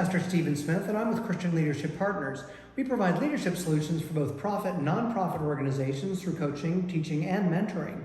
Pastor Stephen Smith, and I'm with Christian Leadership Partners. We provide leadership solutions for both profit and nonprofit organizations through coaching, teaching, and mentoring.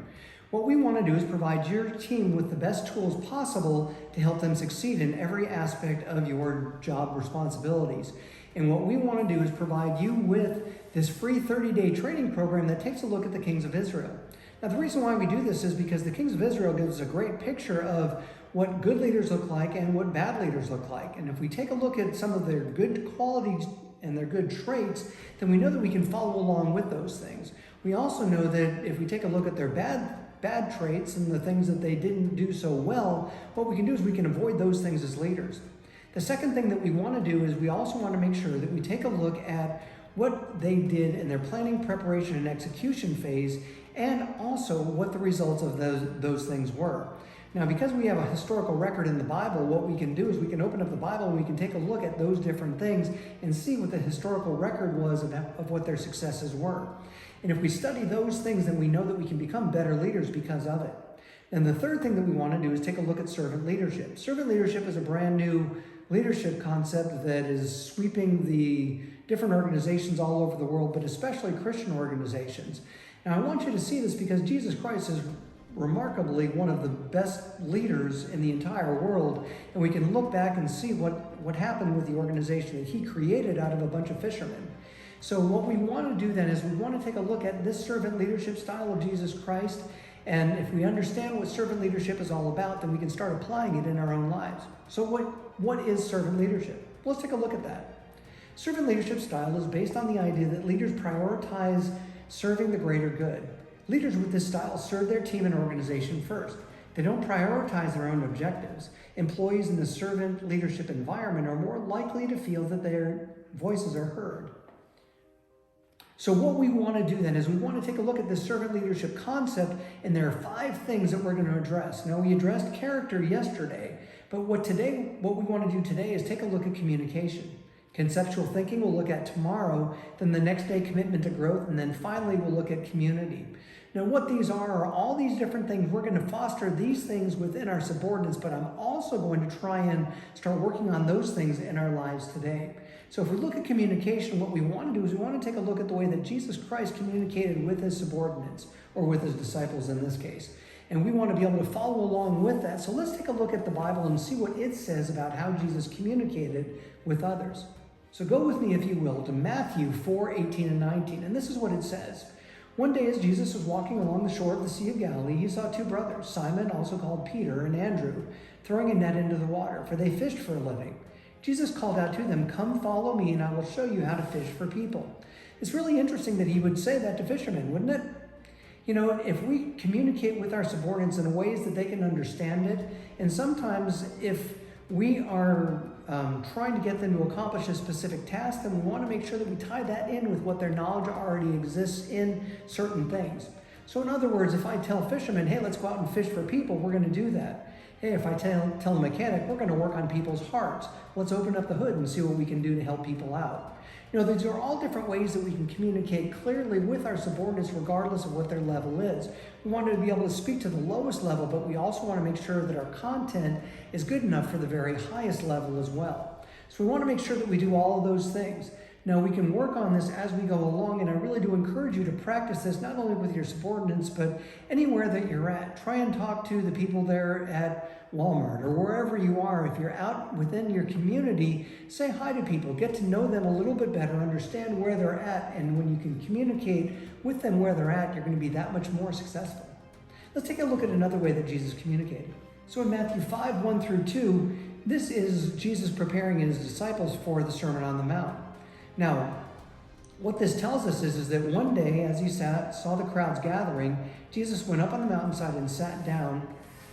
What we want to do is provide your team with the best tools possible to help them succeed in every aspect of your job responsibilities. And what we want to do is provide you with this free 30-day training program that takes a look at the kings of Israel. Now, the reason why we do this is because the kings of Israel gives us a great picture of what good leaders look like and what bad leaders look like. And if we take a look at some of their good qualities and their good traits, then we know that we can follow along with those things. We also know that if we take a look at their bad traits and the things that they didn't do so well, what we can do is we can avoid those things as leaders. The second thing that we want to do is we also want to make sure that we take a look at what they did in their planning, preparation, and execution phase, and also what the results of those things were. Now, because we have a historical record in the Bible, what we can do is we can open up the Bible and we can take a look at those different things and see what the historical record was of what their successes were. And if we study those things, then we know that we can become better leaders because of it. And the third thing that we want to do is take a look at servant leadership. Servant leadership is a brand new leadership concept that is sweeping the different organizations all over the world, but especially Christian organizations. Now, I want you to see this because Jesus Christ is remarkably one of the best leaders in the entire world, and we can look back and see what happened with the organization that he created out of a bunch of fishermen. So what we want to do then is we want to take a look at this servant leadership style of Jesus Christ, and if we understand what servant leadership is all about, then we can start applying it in our own lives. So what is servant leadership? Well, let's take a look at that. Servant leadership style is based on the idea that leaders prioritize serving the greater good. Leaders with this style serve their team and organization first. They don't prioritize their own objectives. Employees in the servant leadership environment are more likely to feel that their voices are heard. So what we want to do then is we want to take a look at this servant leadership concept, and there are 5 things that we're going to address. Now, we addressed character yesterday, but what we want to do today is take a look at communication. Conceptual thinking we'll look at tomorrow, then the next day commitment to growth, and then finally we'll look at community. Now, what these are all these different things. We're going to foster these things within our subordinates, but I'm also going to try and start working on those things in our lives today. So if we look at communication, what we want to do is we want to take a look at the way that Jesus Christ communicated with his subordinates, or with his disciples in this case. And we want to be able to follow along with that. So let's take a look at the Bible and see what it says about how Jesus communicated with others. So go with me, if you will, to Matthew 4:18 and 19. And this is what it says. One day as Jesus was walking along the shore of the Sea of Galilee, he saw 2 brothers, Simon, also called Peter, and Andrew, throwing a net into the water, for they fished for a living. Jesus called out to them, "Come follow me, and I will show you how to fish for people." It's really interesting that he would say that to fishermen, wouldn't it? You know, if we communicate with our subordinates in ways that they can understand it, and sometimes if we are trying to get them to accomplish a specific task, then we want to make sure that we tie that in with what their knowledge already exists in certain things. So in other words, if I tell fishermen, hey, let's go out and fish for people, we're going to do that. Hey, if I tell a mechanic, we're going to work on people's hearts. Let's open up the hood and see what we can do to help people out. You know, these are all different ways that we can communicate clearly with our subordinates regardless of what their level is. We want to be able to speak to the lowest level, but we also want to make sure that our content is good enough for the very highest level as well. So we want to make sure that we do all of those things. Now, we can work on this as we go along, and I really do encourage you to practice this not only with your subordinates, but anywhere that you're at. Try and talk to the people there at Walmart or wherever you are. If you're out within your community, say hi to people, get to know them a little bit better, understand where they're at, and when you can communicate with them where they're at, you're going to be that much more successful. Let's take a look at another way that Jesus communicated. So in Matthew 5:1 through 2, this is Jesus preparing his disciples for the Sermon on the Mount. Now, what this tells us is that one day, as he saw the crowds gathering, Jesus went up on the mountainside and sat down.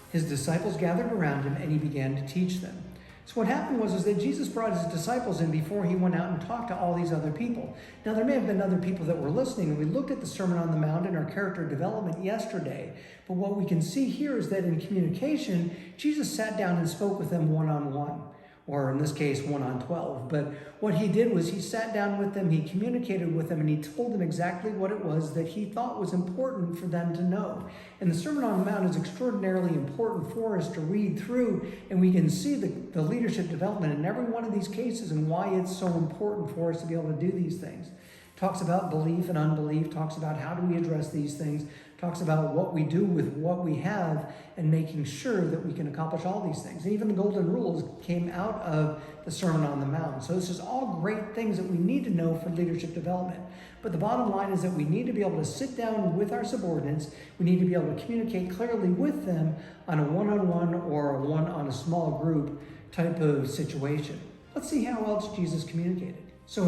His disciples gathered around him, and he began to teach them. So what happened was that Jesus brought his disciples in before he went out and talked to all these other people. Now, there may have been other people that were listening, and we looked at the Sermon on the Mount and our character development yesterday. But what we can see here is that in communication, Jesus sat down and spoke with them one-on-one. or in this case, 1 on 12. But what he did was he sat down with them, he communicated with them, and he told them exactly what it was that he thought was important for them to know. And the Sermon on the Mount is extraordinarily important for us to read through, and we can see the leadership development in every one of these cases and why it's so important for us to be able to do these things. Talks about belief and unbelief, talks about how do we address these things, talks about what we do with what we have and making sure that we can accomplish all these things. And even the golden rules came out of the Sermon on the Mount. So this is all great things that we need to know for leadership development. But the bottom line is that we need to be able to sit down with our subordinates. We need to be able to communicate clearly with them on a one-on-one or a one on a small group type of situation. Let's see how else Jesus communicated. So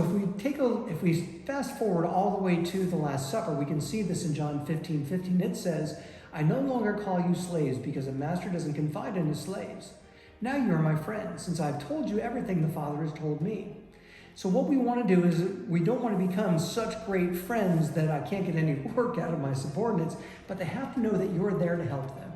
if we fast forward all the way to the Last Supper, we can see this in John 15:15. It says, "I no longer call you slaves because a master doesn't confide in his slaves. Now you are my friends, since I've told you everything the Father has told me." So what we want to do is we don't want to become such great friends that I can't get any work out of my subordinates, but they have to know that you're there to help them.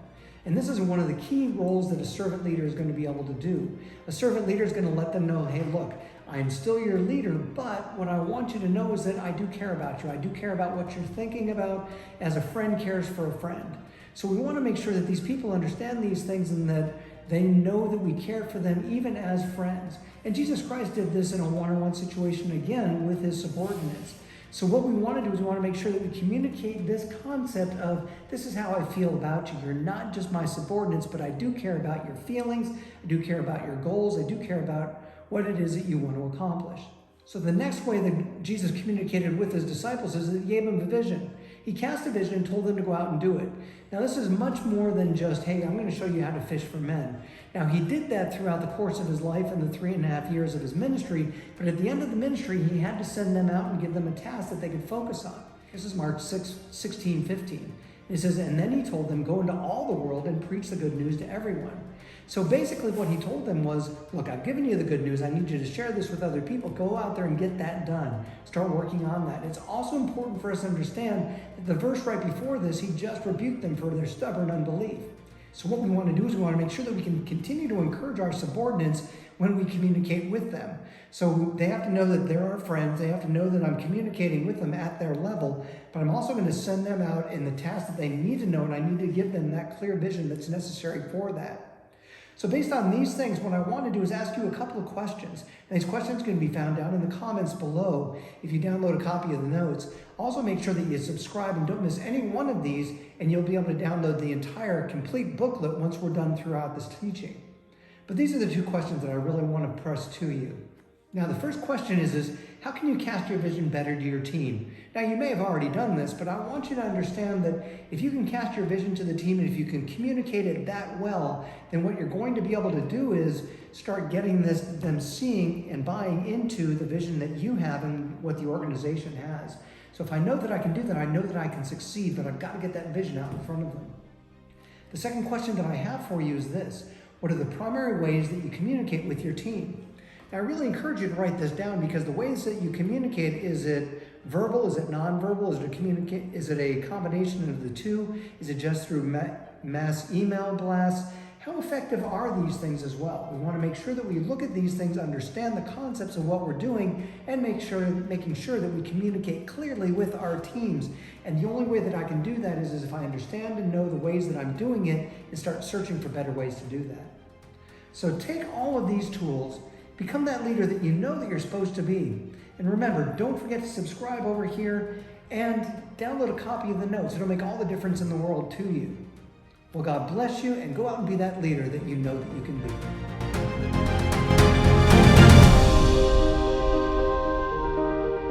And this is one of the key roles that a servant leader is going to be able to do. A servant leader is going to let them know, hey, look, I'm still your leader, but what I want you to know is that I do care about you. I do care about what you're thinking about as a friend cares for a friend. So we want to make sure that these people understand these things and that they know that we care for them even as friends. And Jesus Christ did this in a one-on-one situation again with his subordinates. So what we want to do is we want to make sure that we communicate this concept of this is how I feel about you. You're not just my subordinates, but I do care about your feelings. I do care about your goals. I do care about what it is that you want to accomplish. So the next way that Jesus communicated with his disciples is that he gave them a vision. He cast a vision and told them to go out and do it. Now this is much more than just, hey, I'm going to show you how to fish for men. Now he did that throughout the course of his life and the 3.5 years of his ministry, but at the end of the ministry, he had to send them out and give them a task that they could focus on. This is Mark 16:15. It says, and then he told them, go into all the world and preach the good news to everyone. So basically what he told them was, look, I've given you the good news. I need you to share this with other people. Go out there and get that done. Start working on that. It's also important for us to understand that the verse right before this, he just rebuked them for their stubborn unbelief. So what we want to do is we want to make sure that we can continue to encourage our subordinates when we communicate with them. So they have to know that they're our friends. They have to know that I'm communicating with them at their level, but I'm also going to send them out in the task that they need to know, and I need to give them that clear vision that's necessary for that. So based on these things, what I want to do is ask you a couple of questions. And these questions can be found down in the comments below if you download a copy of the notes. Also make sure that you subscribe and don't miss any one of these, and you'll be able to download the entire complete booklet once we're done throughout this teaching. But these are the two questions that I really want to press to you. Now the first question is how can you cast your vision better to your team? Now you may have already done this, but I want you to understand that if you can cast your vision to the team and if you can communicate it that well, then what you're going to be able to do is start getting them seeing and buying into the vision that you have and what the organization has. So if I know that I can do that, I know that I can succeed, but I've got to get that vision out in front of them. The second question that I have for you is this: what are the primary ways that you communicate with your team? Now, I really encourage you to write this down because the ways that you communicate, is it verbal? Is it nonverbal? Is it a combination of the two? Is it just through mass email blasts? How effective are these things as well? We want to make sure that we look at these things, understand the concepts of what we're doing, and making sure that we communicate clearly with our teams. And the only way that I can do that is if I understand and know the ways that I'm doing it and start searching for better ways to do that. So take all of these tools, become that leader that you know that you're supposed to be. And remember, don't forget to subscribe over here and download a copy of the notes. It'll make all the difference in the world to you. Well, God bless you, and go out and be that leader that you know that you can be.